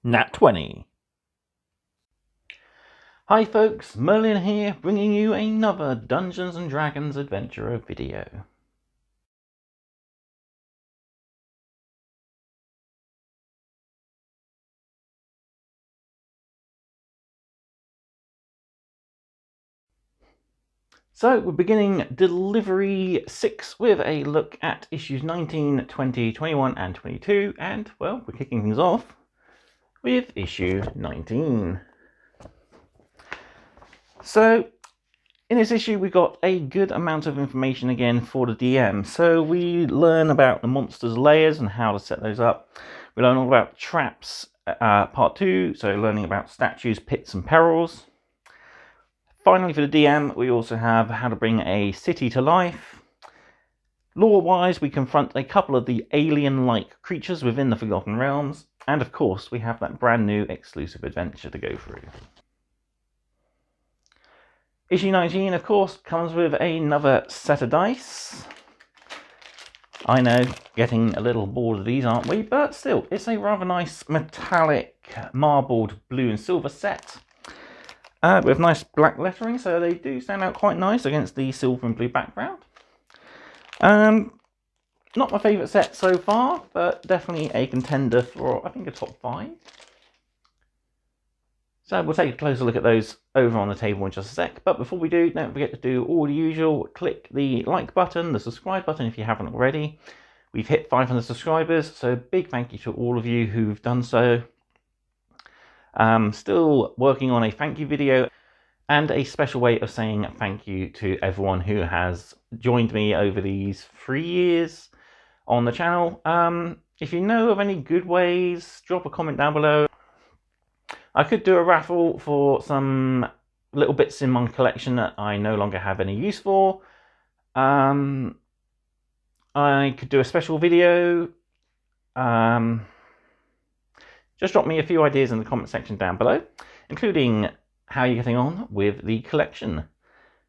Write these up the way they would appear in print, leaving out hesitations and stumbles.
Nat 20. Hi folks, Merlin here, bringing you another Dungeons & Dragons adventurer video. So we're beginning delivery 6 with a look at issues 19, 20, 21 and 22, and well, we're kicking things off with issue 19. So in this issue, we got a good amount of information again for the DM. So we learn about the monsters' layers and how to set those up. We learn all about traps, part 2, so learning about statues, pits and perils. Finally, for the DM, we also have how to bring a city to life. Lore-wise, we confront a couple of the alien-like creatures within the Forgotten Realms. And of course, we have that brand new exclusive adventure to go through. Issue 19, of course, comes with another set of dice. I know, getting a little bored of these, aren't we? But still, it's a rather nice metallic marbled blue and silver set. With nice black lettering, so they do stand out quite nice against the silver and blue background. Not my favourite set so far, but definitely a contender for, I think, a top 5. So we'll take a closer look at those over on the table in just a sec. But before we do, don't forget to do all the usual. Click the like button, the subscribe button if you haven't already. We've hit 500 subscribers, so big thank you to all of you who've done so. Still working on a thank you video and a special way of saying thank you to everyone who has joined me over these 3 years on the channel. If you know of any good ways, drop a comment down below. I could do a raffle for some little bits in my collection that I no longer have any use for. I could do a special video. Just drop me a few ideas in the comment section down below, including how you're getting on with the collection.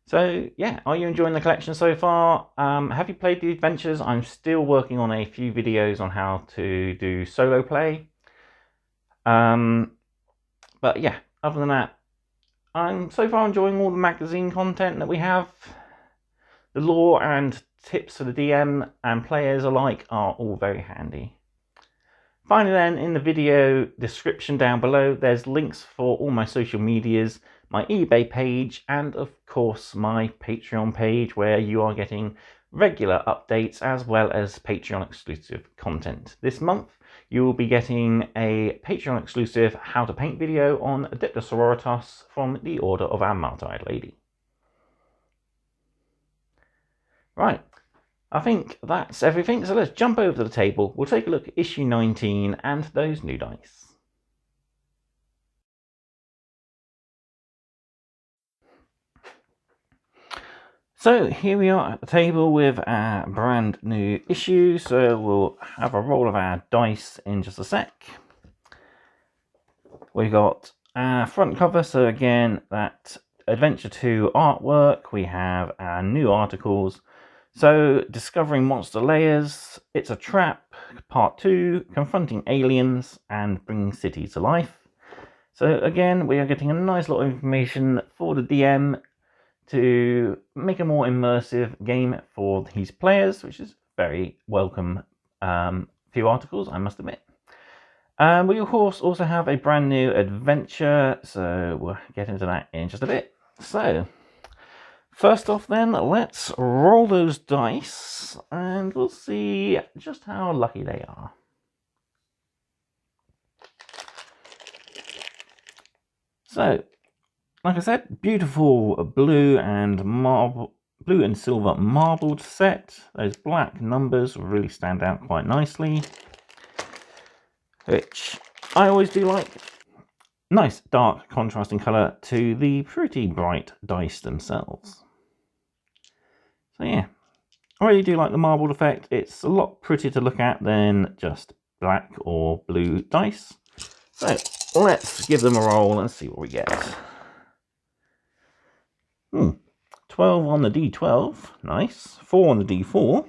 So yeah, are you enjoying the collection so far? Have you played the adventures? I'm still working on a few videos on how to do solo play. But yeah, other than that, I'm so far enjoying all the magazine content that we have. The lore and tips for the DM and players alike are all very handy. Finally then, in the video description down below, there's links for all my social medias, my eBay page, and of course my Patreon page, where you are getting regular updates as well as Patreon exclusive content. This month, you will be getting a Patreon exclusive How to Paint video on Adepta Sororitas from the Order of our Martyred Lady. Right, I think that's everything, so let's jump over to the table. We'll take a look at issue 19 and those new dice. So here we are at the table with our brand new issue, so we'll have a roll of our dice in just a sec. We've got our front cover, so again, that Adventure 2 artwork. We have our new articles. So, Discovering Monster Layers, It's a Trap, Part 2, Confronting Aliens, and Bringing Cities to Life. So again, we are getting a nice lot of information for the DM to make a more immersive game for his players, which is very welcome few articles, I must admit. We of course also have a brand new adventure, so we'll get into that in just a bit. So, first off then, let's roll those dice and we'll see just how lucky they are. So, like I said, beautiful blue and silver marbled set. Those black numbers really stand out quite nicely, which I always do like. Nice dark contrasting colour to the pretty bright dice themselves. So yeah, I really do like the marbled effect. It's a lot prettier to look at than just black or blue dice. So let's give them a roll and see what we get. 12 on the D12, nice. 4 on the D4,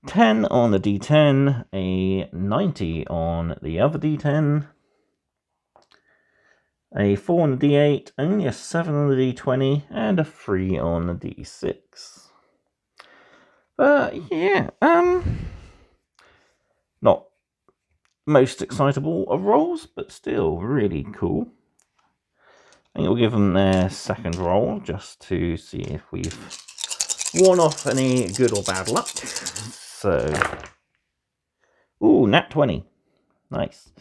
10 on the D10, a 90 on the other D10, A 4 on the D8, only a 7 on the D20, and a 3 on the D6. But yeah, not most excitable of rolls, but still really cool. I think we'll give them their second roll just to see if we've worn off any good or bad luck. So, ooh, nat 20. Nice.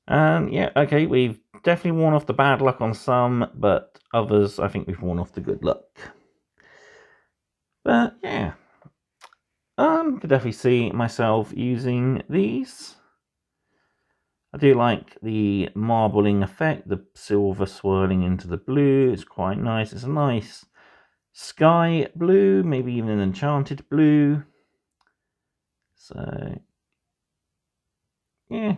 Yeah, okay, we've definitely worn off the bad luck on some, but others, I think we've worn off the good luck. But yeah, could definitely see myself using these. I do like the marbling effect, the silver swirling into the blue. It's quite nice. It's a nice sky blue, maybe even an enchanted blue. So yeah,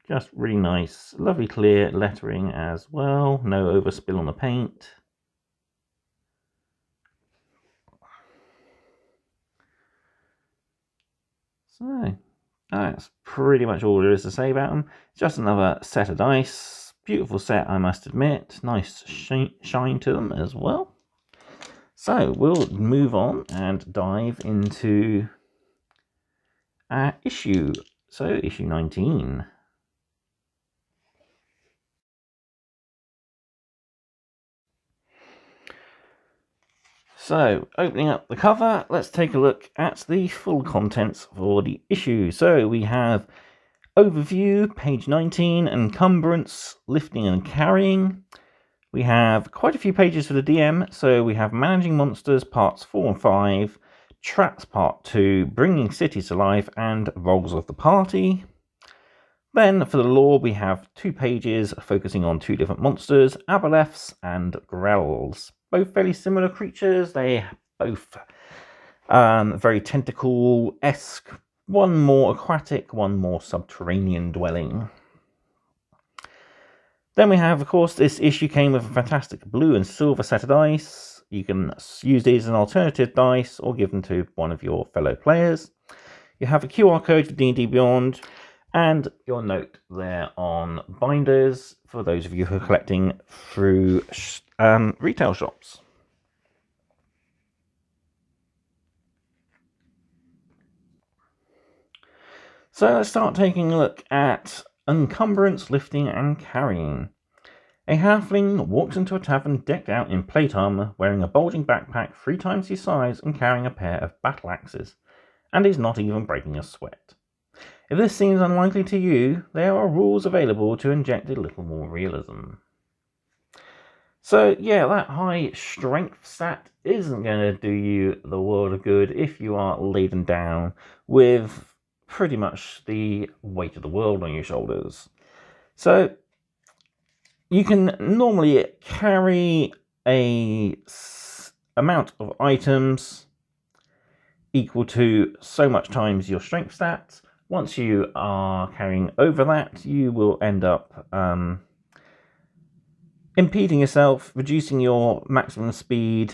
just really nice. Lovely clear lettering as well. No overspill on the paint. So that's pretty much all there is to say about them. Just another set of dice. Beautiful set, I must admit. Nice shine to them as well. So we'll move on and dive into our issue. So issue 19. So, opening up the cover, let's take a look at the full contents for the issue. So, we have overview, page 19, encumbrance, lifting and carrying. We have quite a few pages for the DM. So, we have managing monsters, parts 4 and 5, traps, part 2, bringing cities to life, and roles of the party. Then, for the lore, we have 2 pages focusing on 2 different monsters, Aboliths and Grells. Both fairly similar creatures. They both very tentacle-esque. One more aquatic, one more subterranean dwelling. Then we have, of course, this issue came with a fantastic blue and silver set of dice. You can use these as an alternative dice or give them to one of your fellow players. You have a QR code for D&D Beyond and your note there on binders for those of you who are collecting through retail shops. So let's start taking a look at encumbrance, lifting and carrying. A halfling walks into a tavern decked out in plate armor, wearing a bulging backpack 3 times his size and carrying a pair of battle axes, and is not even breaking a sweat. If this seems unlikely to you, there are rules available to inject a little more realism. So yeah, that high strength stat isn't going to do you the world of good if you are laden down with pretty much the weight of the world on your shoulders. So you can normally carry a amount of items equal to so much times your strength stats. Once you are carrying over that, you will end up impeding yourself, reducing your maximum speed,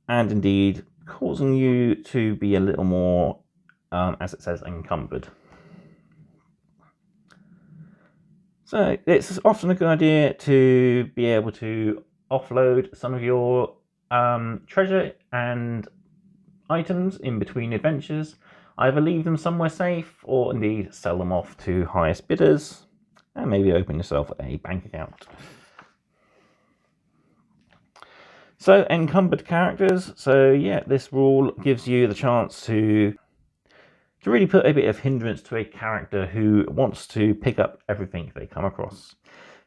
and indeed causing you to be a little more, as it says, encumbered. So it's often a good idea to be able to offload some of your treasure and items in between adventures. Either leave them somewhere safe or indeed sell them off to highest bidders and maybe open yourself a bank account. So encumbered characters. So yeah, this rule gives you the chance to really put a bit of hindrance to a character who wants to pick up everything they come across.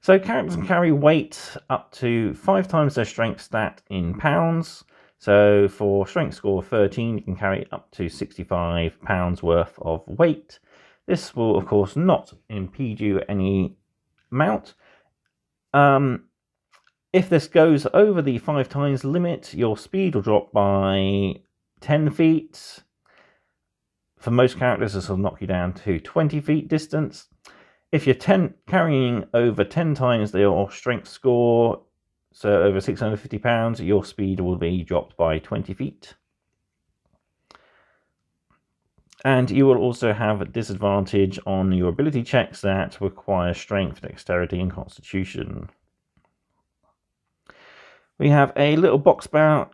So characters can carry weight up to 5 times their strength stat in pounds. So for strength score 13, you can carry up to 65 pounds worth of weight. This will, of course, not impede you any amount. If this goes over the 5 times limit, your speed will drop by 10 feet. For most characters, this will knock you down to 20 feet distance. If you're carrying over 10 times your strength score, so over 650 pounds, your speed will be dropped by 20 feet. And you will also have a disadvantage on your ability checks that require strength, dexterity, and constitution. We have a little box bar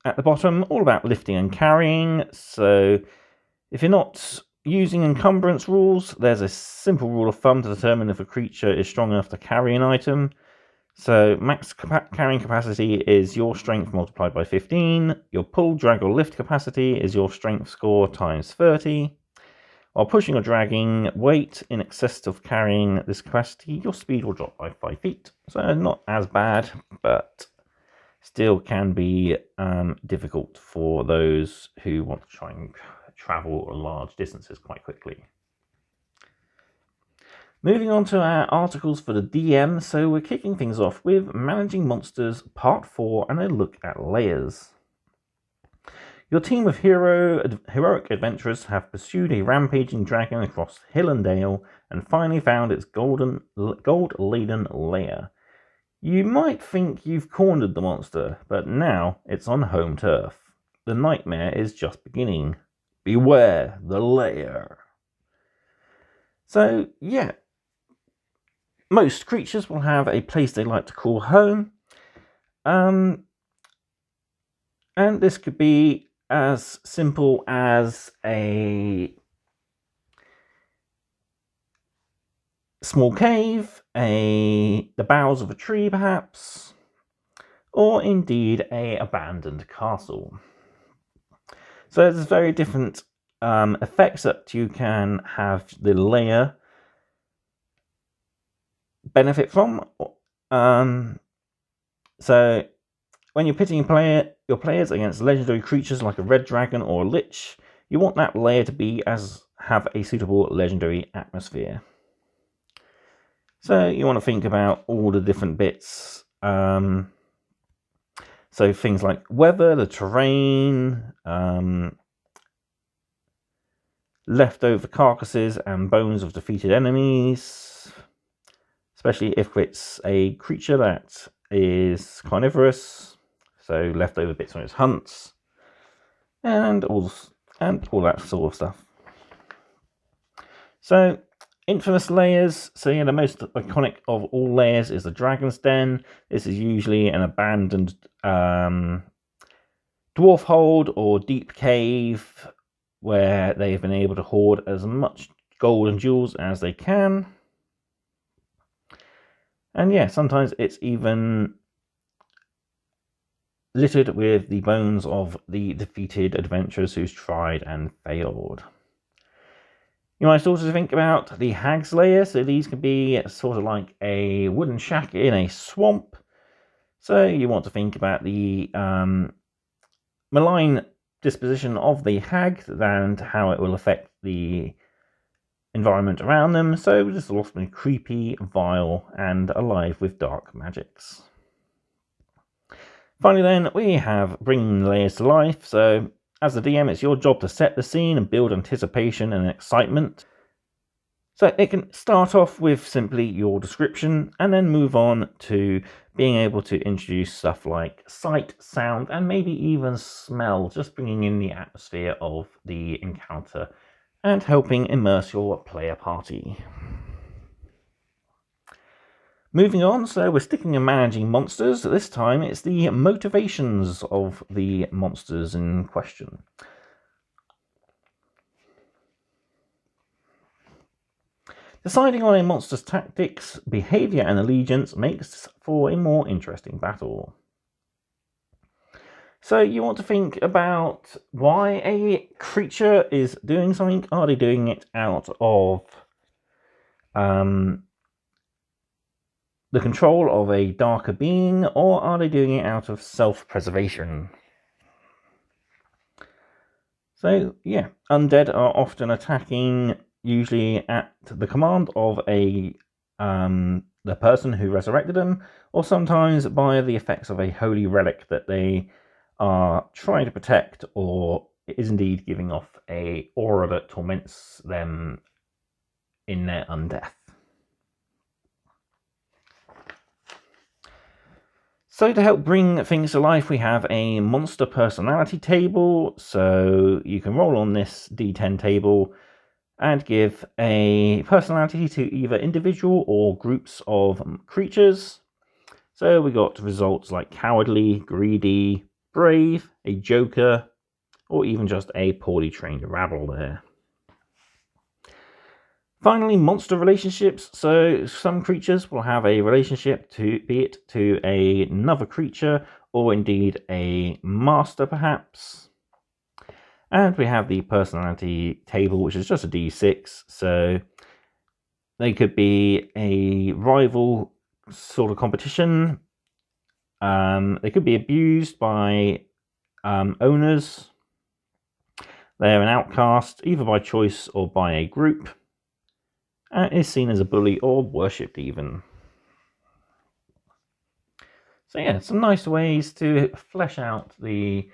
at the bottom, all about lifting and carrying. So if you're not using encumbrance rules, there's a simple rule of thumb to determine if a creature is strong enough to carry an item. So max carrying capacity is your strength multiplied by 15. Your pull, drag, or lift capacity is your strength score times 30. While pushing or dragging weight in excess of carrying this capacity, your speed will drop by 5 feet. So not as bad, but still can be difficult for those who want to try and travel large distances quite quickly. Moving on to our articles for the DM, so we're kicking things off with Managing Monsters Part 4 and a look at Lairs. Your team of heroic adventurers have pursued a rampaging dragon across hill and dale and finally found its gold-laden lair. You might think you've cornered the monster, but now it's on home turf. The nightmare is just beginning. Beware the lair. So, yeah. Most creatures will have a place they like to call home. And this could be as simple as a small cave, the boughs of a tree perhaps, or indeed a abandoned castle. So there's very different effects that you can have the lair benefit from. So when you're pitting your players against legendary creatures like a red dragon or a lich, you want that lair to have a suitable legendary atmosphere. So you want to think about all the different bits. So things like weather, the terrain, leftover carcasses and bones of defeated enemies, especially if it's a creature that is carnivorous, so leftover bits from its hunts, and all that sort of stuff. So, infamous lairs. So yeah, the most iconic of all lairs is the Dragon's Den. This is usually an abandoned dwarf hold or deep cave where they've been able to hoard as much gold and jewels as they can. And yeah, sometimes it's even littered with the bones of the defeated adventurers who's tried and failed. You might also think about the Hag's Lair. So these can be sort of like a wooden shack in a swamp. So you want to think about the malign disposition of the hag and how it will affect the environment around them. So this will often be creepy, vile, and alive with dark magics. Finally then, we have bringing the lairs to life. So as the DM, it's your job to set the scene and build anticipation and excitement. So it can start off with simply your description and then move on to being able to introduce stuff like sight, sound, and maybe even smell, just bringing in the atmosphere of the encounter and helping immerse your player party. Moving on, so we're sticking in managing monsters. This time it's the motivations of the monsters in question. Deciding on a monster's tactics, behavior, and allegiance makes for a more interesting battle. So you want to think about why a creature is doing something. Are they doing it out of the control of a darker being, or are they doing it out of self-preservation? So yeah, undead are often attacking usually at the command of the person who resurrected them, or sometimes by the effects of a holy relic that they are trying to protect, or is indeed giving off a aura that torments them in their undeath. So to help bring things to life, we have a monster personality table. So you can roll on this D10 table and give a personality to either individual or groups of creatures. So we got results like cowardly, greedy, brave, a joker, or even just a poorly trained rabble there. Finally, monster relationships. So some creatures will have a relationship to be it to another creature or indeed a master perhaps. And we have the personality table, which is just a D6. So they could be a rival sort of competition. They could be abused by owners. They're an outcast, either by choice or by a group, and is seen as a bully or worshipped even. So yeah, some nice ways to flesh out the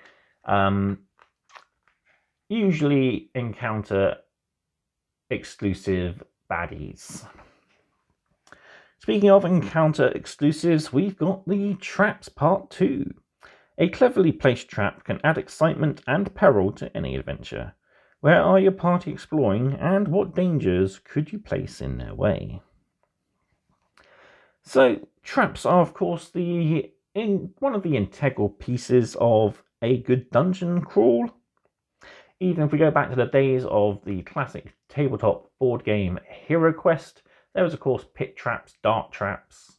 usually encounter exclusive baddies. Speaking of encounter exclusives, we've got the Traps Part 2. A cleverly placed trap can add excitement and peril to any adventure. Where are your party exploring, and what dangers could you place in their way? So, traps are, of course, one of the integral pieces of a good dungeon crawl. Even if we go back to the days of the classic tabletop board game Hero Quest, there was, of course, pit traps, dart traps,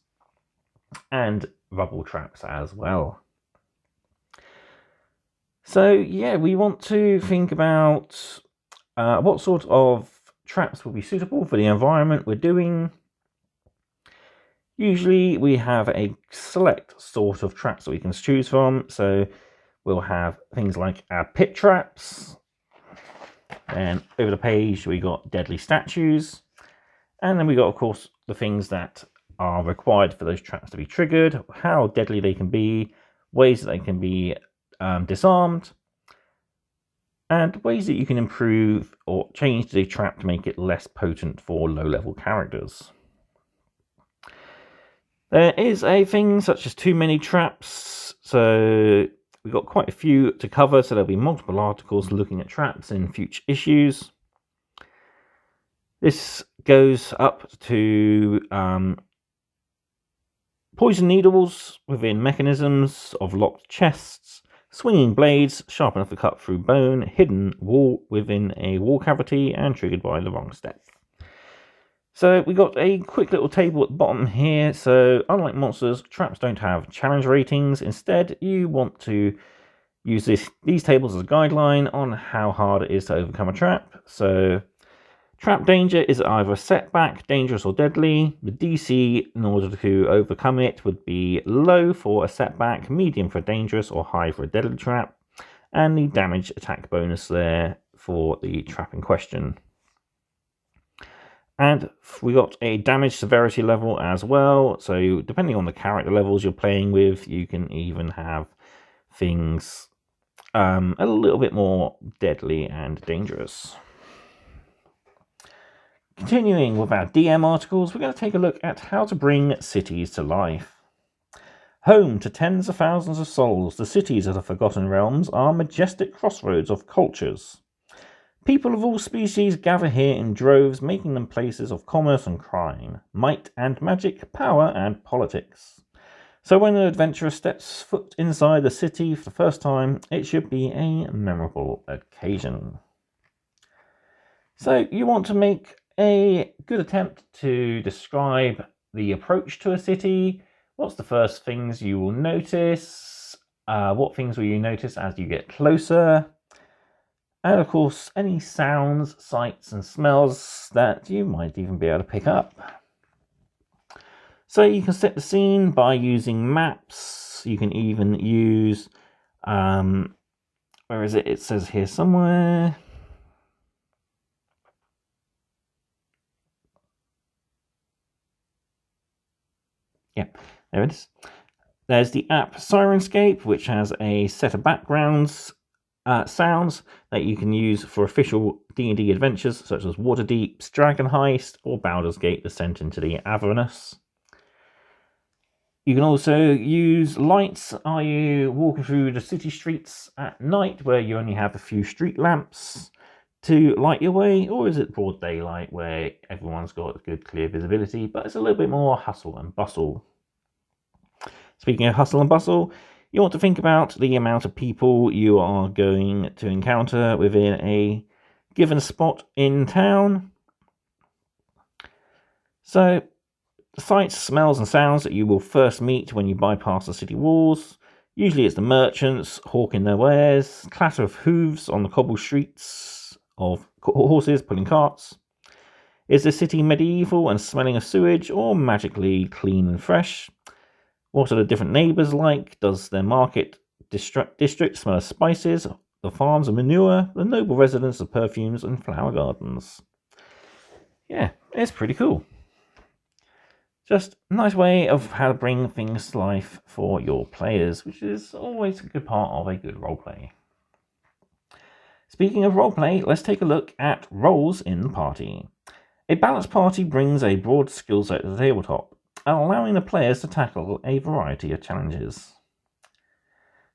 and rubble traps as well. So, yeah, we want to think about what sort of traps will be suitable for the environment we're doing. Usually we have a select sort of traps that we can choose from. So we'll have things like our pit traps. And over the page we got deadly statues. And then we got, of course, the things that are required for those traps to be triggered, how deadly they can be, ways that they can be disarmed, and ways that you can improve or change the trap to make it less potent for low-level characters. There is a thing such as too many traps, so we've got quite a few to cover, so there'll be multiple articles looking at traps in future issues. This goes up to poison needles within mechanisms of locked chests, swinging blades sharp enough to cut through bone, hidden wall within a wall cavity, and triggered by the wrong step. So we got a quick little table at the bottom here. So unlike monsters, traps don't have challenge ratings. Instead, you want to use these tables as a guideline on how hard it is to overcome a trap. So trap danger is either setback, dangerous, or deadly. The DC in order to overcome it would be low for a setback, medium for a dangerous, or high for a deadly trap. And the damage attack bonus there for the trap in question. And we got a damage severity level as well. So depending on the character levels you're playing with, you can even have things a little bit more deadly and dangerous. Continuing with our DM articles, we're going to take a look at how to bring cities to life. Home to tens of thousands of souls, the cities of the Forgotten Realms are majestic crossroads of cultures. People of all species gather here in droves, making them places of commerce and crime, might and magic, power and politics. So when an adventurer steps foot inside the city for the first time, it should be a memorable occasion. So you want to make a good attempt to describe the approach to a city. What's the first things you will notice? What things will you notice as you get closer? And of course, any sounds, sights, and smells that you might even be able to pick up. So you can set the scene by using maps. You can even use, where is it? It says here somewhere. Yeah, there it is. There's the app Sirenscape, which has a set of backgrounds, sounds that you can use for official D&D adventures such as Waterdeep's Dragon Heist or Baldur's Gate Descent into the Avernus. You can also use lights. Are you walking through the city streets at night where you only have a few street lamps to light your way, or is it broad daylight where everyone's got good clear visibility, but it's a little bit more hustle and bustle? Speaking of hustle and bustle, you want to think about the amount of people you are going to encounter within a given spot in town. So, the sights, smells and sounds that you will first meet when you bypass the city walls. Usually it's the merchants hawking their wares, clatter of hooves on the cobbled streets of horses pulling carts. Is the city medieval and smelling of sewage, or magically clean and fresh? What are the different neighbours like? Does their market district smell of spices, the farms of manure, the noble residence of perfumes and flower gardens? Yeah, it's pretty cool. Just a nice way of how to bring things to life for your players, which is always a good part of a good roleplay. Speaking of roleplay, let's take a look at roles in the party. A balanced party brings a broad skill set to the tabletop, allowing the players to tackle a variety of challenges.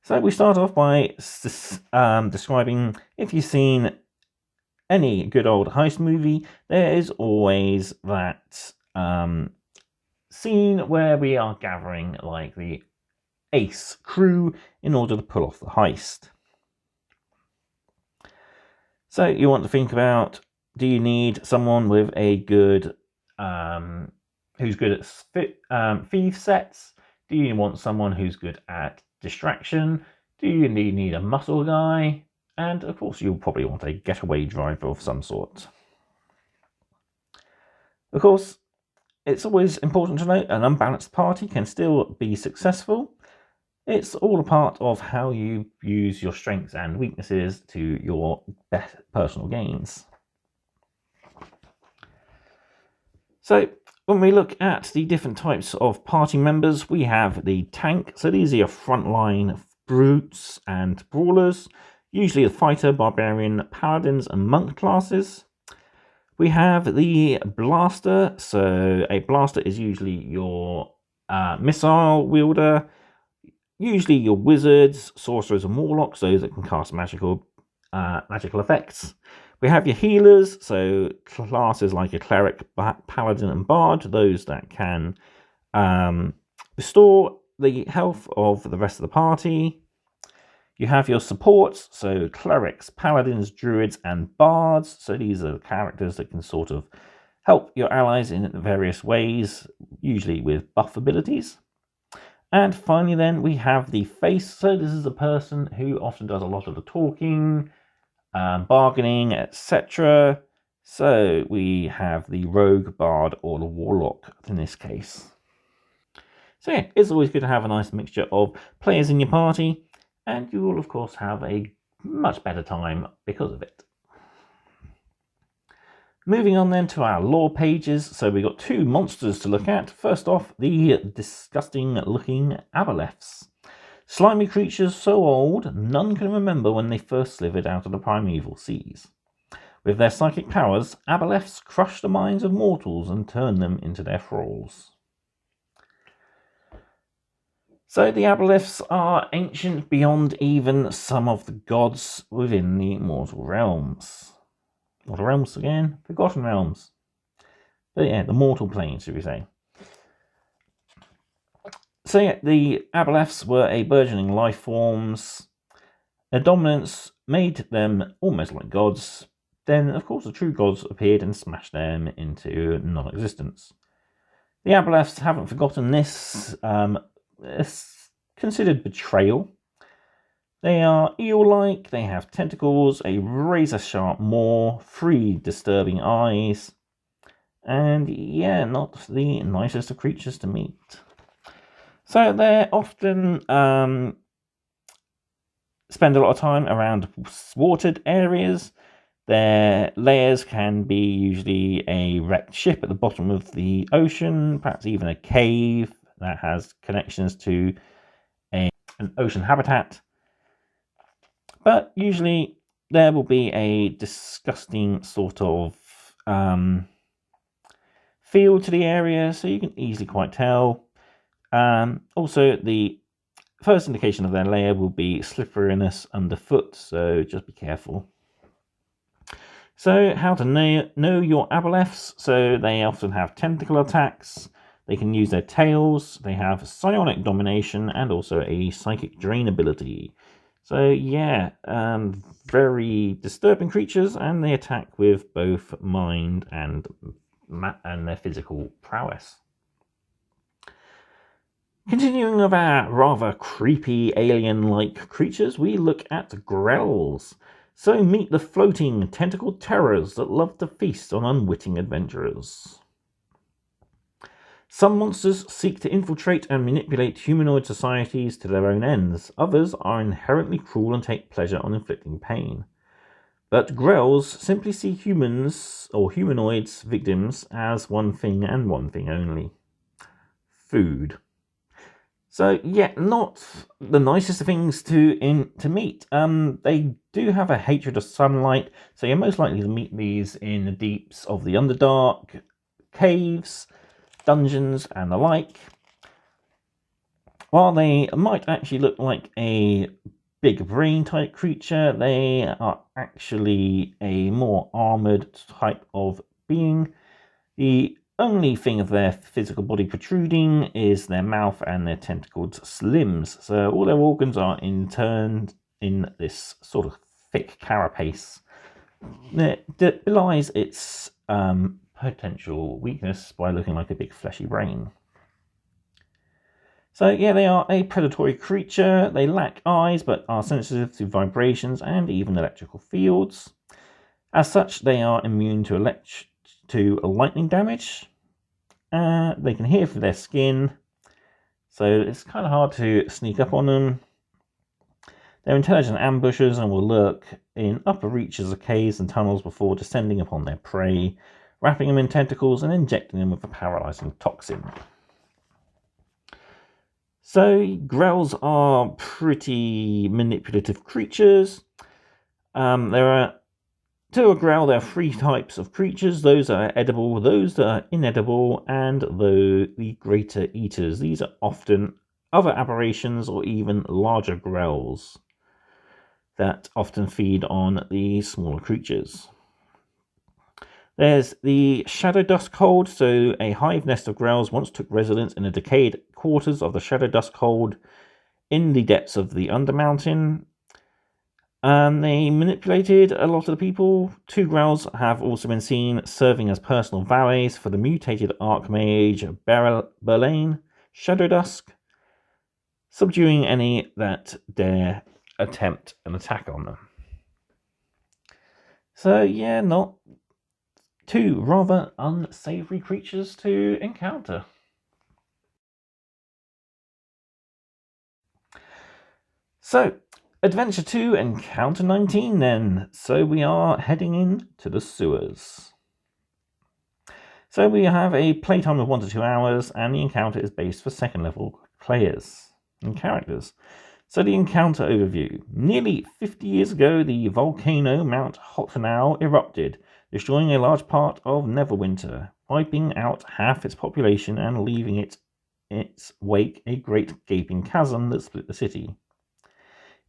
So we start off by describing, if you've seen any good old heist movie, there is always that scene where we are gathering like the ace crew in order to pull off the heist. So you want to think about, do you need someone with a good who's good at thief sets? Do you want someone who's good at distraction? Do you need a muscle guy? And of course you'll probably want a getaway driver of some sort. Of course, it's always important to note an unbalanced party can still be successful. It's all a part of how you use your strengths and weaknesses to your best personal gains. So when we look at the different types of party members, we have the tank. So these are your frontline brutes and brawlers, usually the fighter, barbarian, paladins and monk classes. We have the blaster. So a blaster is usually your missile wielder, usually your wizards, sorcerers and warlocks, those that can cast magical effects. We have your healers, so classes like a cleric, paladin and bard, those that can restore the health of the rest of the party. You have your supports, so clerics, paladins, druids and bards. So these are characters that can sort of help your allies in various ways, usually with buff abilities. And finally then we have the face. So this is a person who often does a lot of the talking, bargaining, etc. So we have the rogue, bard or the warlock in this case. So yeah, it's always good to have a nice mixture of players in your party, and you will of course have a much better time because of it. Moving on then to our lore pages. So we've got two monsters to look at. First off, the disgusting looking aboleths. Slimy creatures so old, none can remember when they first slithered out of the primeval seas. With their psychic powers, aboleths crush the minds of mortals and turn them into their thralls. So the aboleths are ancient beyond even some of the gods within the mortal realms. Mortal realms again? Forgotten realms. But yeah, the mortal planes, should we say. So yeah, the aboleths were a burgeoning life forms. Their dominance made them almost like gods. Then, of course, the true gods appeared and smashed them into non-existence. The aboleths haven't forgotten this. It's considered betrayal. They are eel-like, they have tentacles, a razor-sharp maw, 3 disturbing eyes, and yeah, not the nicest of creatures to meet. So they're often spend a lot of time around watered areas. Their lairs can be usually a wrecked ship at the bottom of the ocean, perhaps even a cave that has connections to an ocean habitat. But usually there will be a disgusting sort of feel to the area, so you can easily quite tell. Also, the first indication of their lair will be slipperiness underfoot, so just be careful. So, how to know your aboleths? So, they often have tentacle attacks, they can use their tails, they have psionic domination, and also a psychic drain ability. So, yeah, very disturbing creatures, and they attack with both mind and their physical prowess. Continuing with our rather creepy alien-like creatures, we look at grells. So meet the floating, tentacled terrors that love to feast on unwitting adventurers. Some monsters seek to infiltrate and manipulate humanoid societies to their own ends. Others are inherently cruel and take pleasure on inflicting pain. But grells simply see humans or humanoids victims as one thing and one thing only: food. So yeah, not the nicest of things to meet. They do have a hatred of sunlight, so you're most likely to meet these in the deeps of the Underdark, caves, dungeons, and the like. While they might actually look like a big brain type creature, they are actually a more armored type of being. The only thing of their physical body protruding is their mouth and their tentacled limbs, so all their organs are interned in this sort of thick carapace that belies its potential weakness by looking like a big fleshy brain. So yeah, they are a predatory creature. They lack eyes but are sensitive to vibrations and even electrical fields. As such, they are immune to lightning damage. They can hear through their skin, so it's kind of hard to sneak up on them. They're intelligent ambushers and will lurk in upper reaches of caves and tunnels before descending upon their prey, wrapping them in tentacles and injecting them with a paralyzing toxin. So grells are pretty manipulative creatures. To a grell, there are 3 types of creatures: those that are edible, those that are inedible, and the greater eaters. These are often other aberrations or even larger grells that often feed on the smaller creatures. There's the Shadow Dust Cold. So a hive nest of grells once took residence in the decayed quarters of the Shadow Dust Cold in the depths of the Undermountain. They manipulated a lot of the people. 2 grells have also been seen serving as personal valets for the mutated Archmage Berlain Shadowdusk, subduing any that dare attempt an attack on them. So yeah, not 2 rather unsavory creatures to encounter. So, Adventure 2, Encounter 19 then. So we are heading into the sewers. So we have a playtime of 1 to 2 hours, and the encounter is based for 2nd level players and characters. So the encounter overview. Nearly 50 years ago, the volcano Mount Hottenau erupted, destroying a large part of Neverwinter, wiping out half its population and leaving its wake a great gaping chasm that split the city.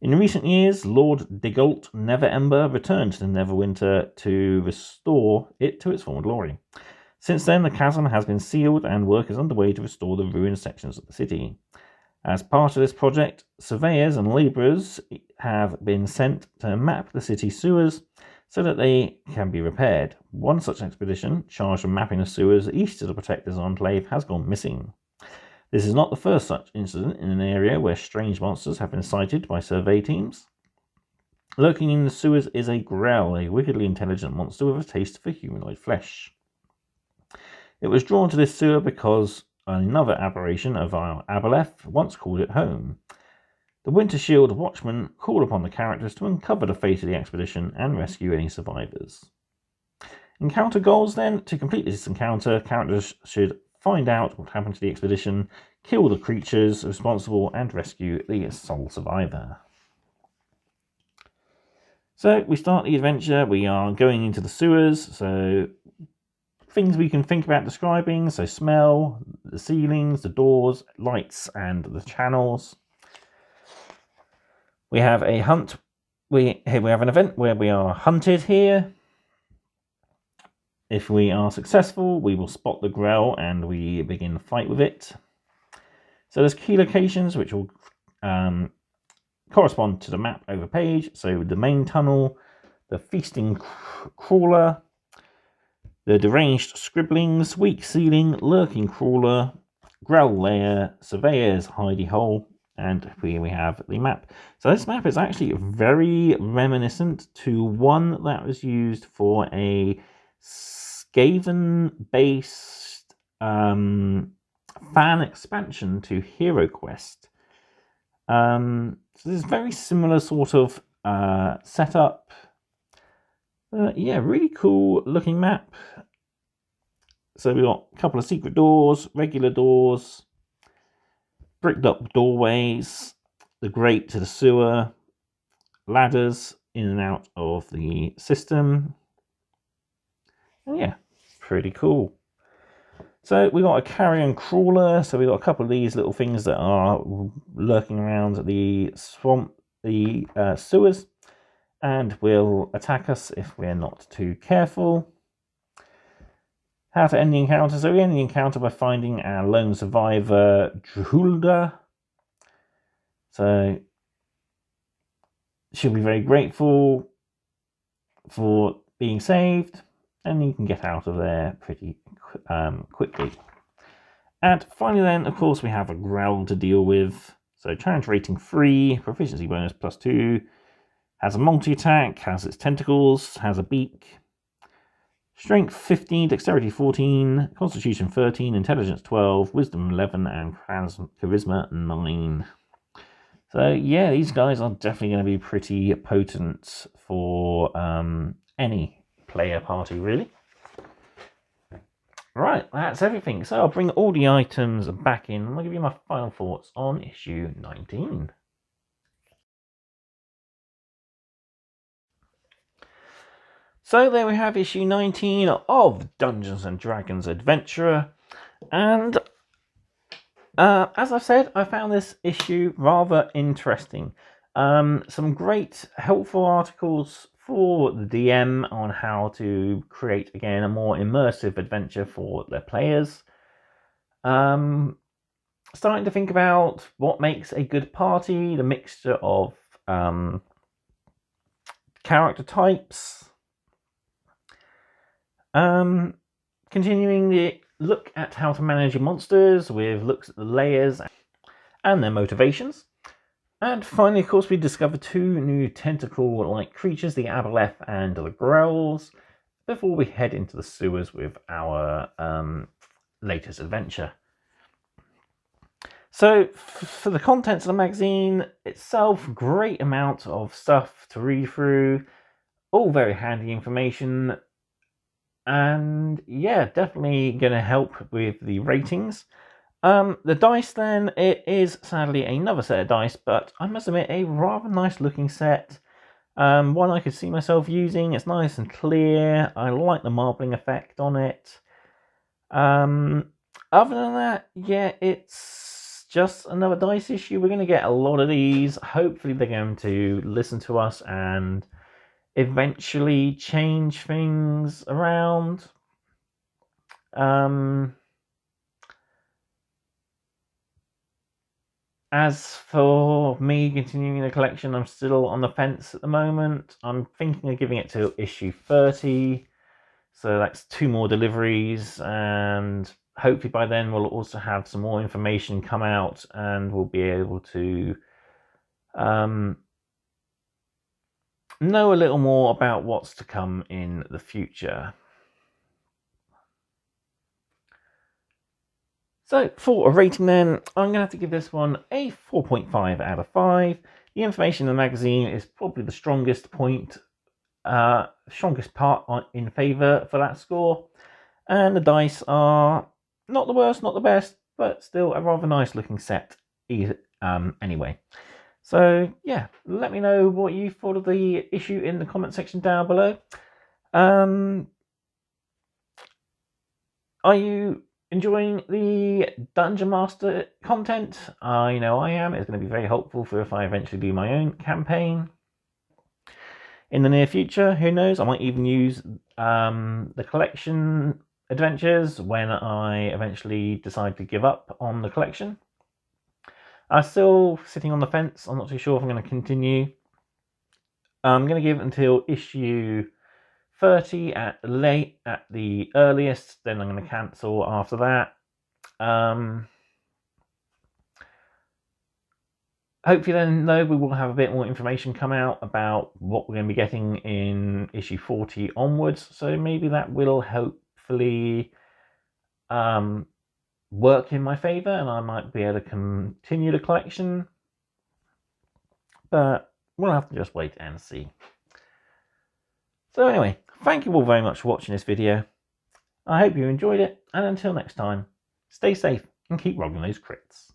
In recent years, Lord Diggolt Neverember returned to Neverwinter to restore it to its former glory. Since then, the chasm has been sealed and work is underway to restore the ruined sections of the city. As part of this project, surveyors and labourers have been sent to map the city sewers so that they can be repaired. One such expedition, charged with mapping the sewers east of the Protector's Enclave, has gone missing. This is not the first such incident in an area where strange monsters have been sighted by survey teams. Lurking in the sewers is a grell, a wickedly intelligent monster with a taste for humanoid flesh. It was drawn to this sewer because another aberration of our Aboleth once called it home. The Winter Shield Watchman called upon the characters to uncover the fate of the expedition and rescue any survivors. Encounter goals then. To complete this encounter, characters should find out what happened to the expedition, kill the creatures responsible, and rescue the sole survivor. So we start the adventure. We are going into the sewers. So things we can think about describing. So smell, the ceilings, the doors, lights, and the channels. We have a hunt. Here we have an event where we are hunted here. If we are successful, we will spot the Grell and we begin the fight with it. So there's key locations which will correspond to the map over page. So the main tunnel, the feasting crawler, the deranged scribblings, weak ceiling, lurking crawler, Grell lair, surveyor's hidey hole, and here we have the map. So this map is actually very reminiscent to one that was used for a Skaven-based fan expansion to Hero Quest. So this is very similar sort of setup. Yeah, really cool looking map. So we've got a couple of secret doors, regular doors, bricked up doorways, the grate to the sewer, ladders in and out of the system. And yeah, pretty cool. So we got a carrion crawler. So we got a couple of these little things that are lurking around the swamp, the sewers, and will attack us if we're not too careful. How to end the encounter. So we end the encounter by finding our lone survivor, Julda. So she'll be very grateful for being saved, and you can get out of there pretty quickly. And finally then, of course, we have a Grell to deal with. So challenge rating 3, proficiency bonus +2, has a multi-attack, has its tentacles, has a beak. Strength 15, dexterity 14, constitution 13, intelligence 12, wisdom 11, and charisma 9. So yeah, these guys are definitely going to be pretty potent for any player party, really. Right, that's everything. So I'll bring all the items back in and I'll give you my final thoughts on issue 19. So there we have issue 19 of Dungeons & Dragons Adventurer. And as I've said, I found this issue rather interesting. Some great helpful articles for the DM on how to create, again, a more immersive adventure for their players. Starting to think about what makes a good party, the mixture of character types. Continuing the look at how to manage your monsters with looks at the layers and their motivations. And finally, of course, we discovered 2 new tentacle-like creatures, the Abolith and the Grells, before we head into the sewers with our latest adventure. So, for the contents of the magazine itself, great amount of stuff to read through, all very handy information. And yeah, definitely going to help with the ratings. The dice then, it is sadly another set of dice, but I must admit a rather nice looking set. One I could see myself using. It's nice and clear. I like the marbling effect on it. Other than that, yeah, it's just another dice issue. We're going to get a lot of these. Hopefully they're going to listen to us and eventually change things around. As for me continuing the collection, I'm still on the fence at the moment. I'm thinking of giving it to issue 30. So that's 2 more deliveries, and hopefully by then we'll also have some more information come out and we'll be able to know a little more about what's to come in the future. So for a rating then, I'm going to have to give this one a 4.5 out of 5. The information in the magazine is probably the strongest part in favour for that score. And the dice are not the worst, not the best, but still a rather nice looking set anyway. So yeah, let me know what you thought of the issue in the comment section down below. Are you enjoying the Dungeon Master content? I know I am. It's going to be very helpful for if I eventually do my own campaign. In the near future, who knows, I might even use the collection adventures when I eventually decide to give up on the collection. I'm still sitting on the fence. I'm not too sure if I'm going to continue. I'm going to give it until issue 30 at the earliest, then I'm going to cancel after that. Hopefully then, though, we will have a bit more information come out about what we're going to be getting in issue 40 onwards, so maybe that will hopefully work in my favour and I might be able to continue the collection, but we'll have to just wait and see. So anyway, thank you all very much for watching this video. I hope you enjoyed it, and until next time, stay safe and keep rolling those crits.